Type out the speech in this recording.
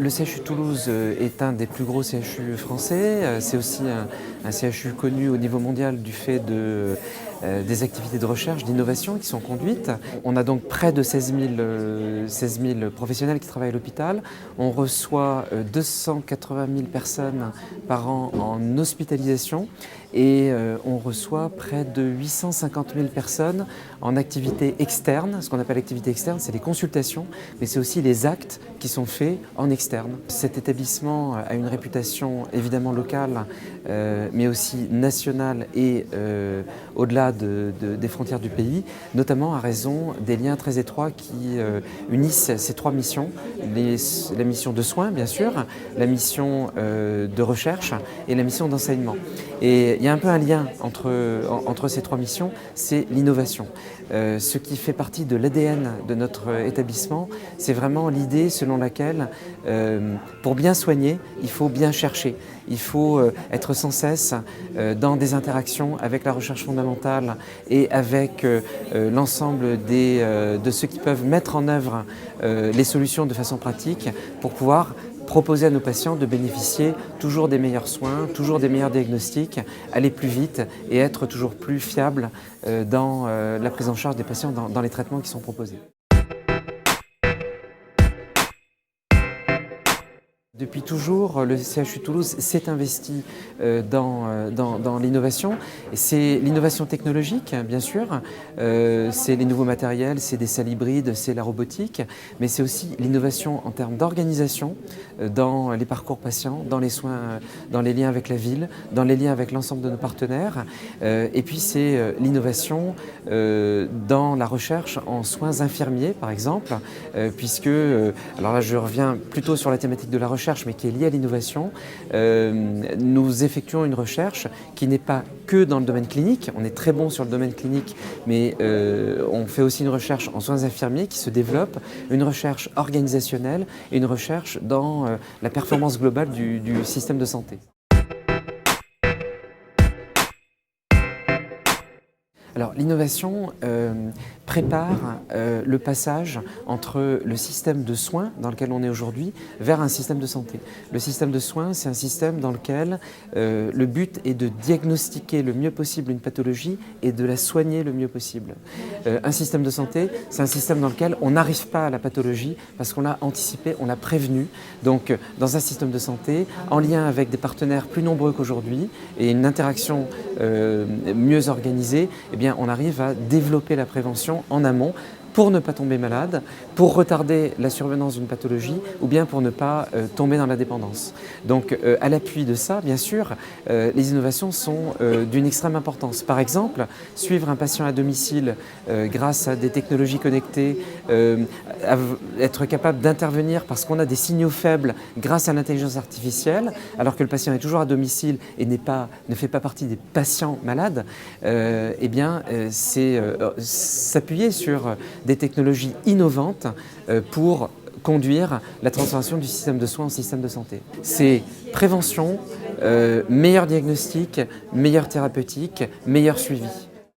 Le CHU Toulouse est un des plus gros CHU français. C'est aussi un CHU connu au niveau mondial du fait des activités de recherche, d'innovation qui sont conduites. On a donc près de 16 000 professionnels qui travaillent à l'hôpital. On reçoit 280 000 personnes par an en hospitalisation et on reçoit près de 850 000 personnes en activité externe. Ce qu'on appelle activité externe, c'est les consultations, mais c'est aussi les actes qui sont faits en externe. Cet établissement a une réputation évidemment locale, mais aussi nationale et au-delà des frontières du pays, notamment à raison des liens très étroits qui unissent ces trois missions. La mission de soins, bien sûr, la mission de recherche et la mission d'enseignement. Et il y a un peu un lien entre ces trois missions, c'est l'innovation. Ce qui fait partie de l'ADN de notre établissement, c'est vraiment l'idée selon laquelle, pour bien soigner, il faut bien chercher. Il faut être sans cesse dans des interactions avec la recherche fondamentale et avec l'ensemble de ceux qui peuvent mettre en œuvre les solutions de façon pratique pour pouvoir proposer à nos patients de bénéficier toujours des meilleurs soins, toujours des meilleurs diagnostics, aller plus vite et être toujours plus fiable dans la prise en charge des patients dans les traitements qui sont proposés. Depuis toujours, le CHU Toulouse s'est investi dans l'innovation. C'est l'innovation technologique, bien sûr, c'est les nouveaux matériels, c'est des salles hybrides, c'est la robotique, mais c'est aussi l'innovation en termes d'organisation dans les parcours patients, dans les soins, dans les liens avec la ville, dans les liens avec l'ensemble de nos partenaires. Et puis c'est l'innovation dans la recherche en soins infirmiers, par exemple, puisque, alors là je reviens plutôt sur la thématique de la recherche, mais qui est liée à l'innovation. Nous effectuons une recherche qui n'est pas que dans le domaine clinique. On est très bon sur le domaine clinique, mais on fait aussi une recherche en soins infirmiers qui se développe, une recherche organisationnelle et une recherche dans la performance globale du système de santé. Alors l'innovation prépare le passage entre le système de soins dans lequel on est aujourd'hui vers un système de santé. Le système de soins, c'est un système dans lequel le but est de diagnostiquer le mieux possible une pathologie et de la soigner le mieux possible. Un système de santé, c'est un système dans lequel on n'arrive pas à la pathologie parce qu'on l'a anticipé, on l'a prévenu. Donc dans un système de santé, en lien avec des partenaires plus nombreux qu'aujourd'hui et une interaction mieux organisée, eh bien, on arrive à développer la prévention en amont pour ne pas tomber malade, pour retarder la survenance d'une pathologie ou bien pour ne pas tomber dans la dépendance. Donc à l'appui de ça, bien sûr, les innovations sont d'une extrême importance. Par exemple, suivre un patient à domicile grâce à des technologies connectées, être capable d'intervenir parce qu'on a des signaux faibles grâce à l'intelligence artificielle, alors que le patient est toujours à domicile et ne fait pas partie des patients malades, eh bien c'est s'appuyer sur des technologies innovantes pour conduire la transformation du système de soins en système de santé. C'est prévention, meilleur diagnostic, meilleure thérapeutique, meilleur suivi.